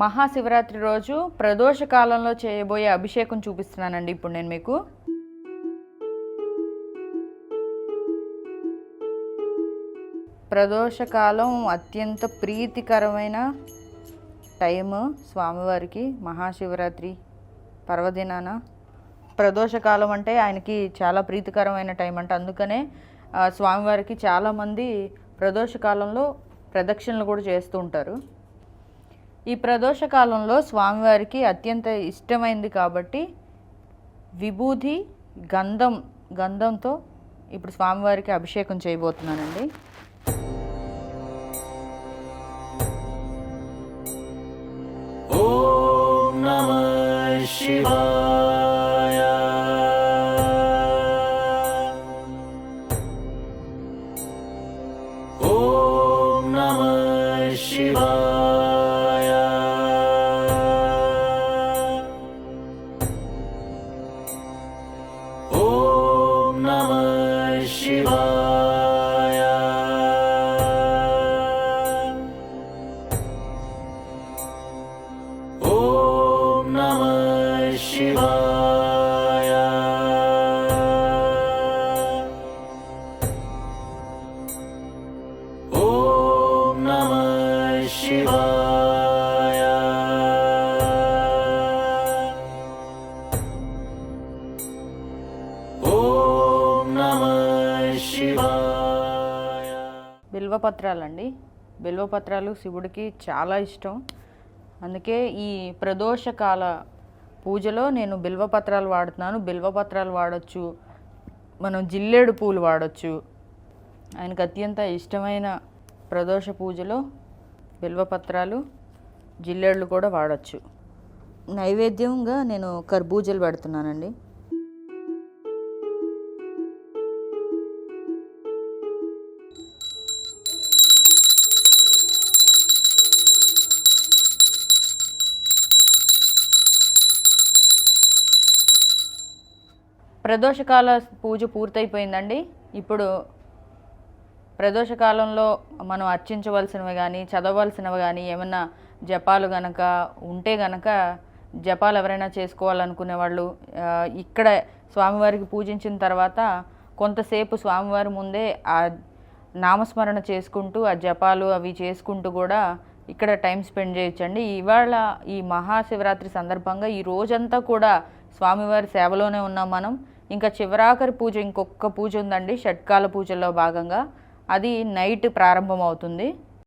మహాశివరాత్రి రోజు ప్రదోష కాలంలో చేయబోయే అభిషేకం చూపిస్తున్నానండి ఇప్పుడు నేను మీకు. ప్రదోషకాలం అత్యంత ప్రీతికరమైన టైము స్వామివారికి. మహాశివరాత్రి పర్వదినాన ప్రదోషకాలం అంటే ఆయనకి చాలా ప్రీతికరమైన టైం అంట. అందుకనే స్వామివారికి చాలామంది ప్రదోషకాలంలో ప్రదక్షిణలు కూడా చేస్తూ ఉంటారు. ఈ ప్రదోషకాలంలో స్వామివారికి అత్యంత ఇష్టమైంది కాబట్టి విభూది గంధంతో ఇప్పుడు స్వామివారికి అభిషేకం చేయబోతున్నానండి. ఓం నమః శివాయ. ఓం నమః శివాయ. ఓం నమః శివాయ. ఓం నమః శివాయ. ఓం నమః శివాయ. ఓం నమః శివాయ. బిల్వపత్రాలండి. బిల్వపత్రాలు శివుడికి చాలా ఇష్టం. అందుకే ఈ ప్రదోషకాల పూజలో నేను బిల్వపత్రాలు వాడుతున్నాను. బిల్వపత్రాలు వాడచ్చు, మనం జిల్లేడు పూలు వాడచ్చు. ఆయనకు అత్యంత ఇష్టమైన ప్రదోష పూజలో బిల్వపత్రాలు, జిల్లేళ్ళు కూడా వాడచ్చు. నైవేద్యంగా నేను కర్బూజలు పెడుతున్నానండి. ప్రదోషకాల పూజ పూర్తయిపోయిందండి. ఇప్పుడు ప్రదోషకాలంలో మనం అర్చించవలసినవి కానీ చదవలసినవి కానీ ఏమన్నా జపాలు గనక ఉంటే గనక జపాలు ఎవరైనా చేసుకోవాలనుకునే వాళ్ళు ఇక్కడ స్వామివారికి పూజించిన తర్వాత కొంతసేపు స్వామివారి ముందే ఆ నామస్మరణ చేసుకుంటూ ఆ జపాలు అవి చేసుకుంటూ కూడా ఇక్కడ టైం స్పెండ్ చేయొచ్చండి. ఇవాళ ఈ మహాశివరాత్రి సందర్భంగా ఈ రోజంతా కూడా స్వామివారి సేవలోనే ఉన్నాం మనం. ఇంకా చివరాఖరి పూజ ఇంకొక పూజ ఉందండి, షట్కాల పూజల్లో భాగంగా. అది నైట్ ప్రారంభం అవుతుంది.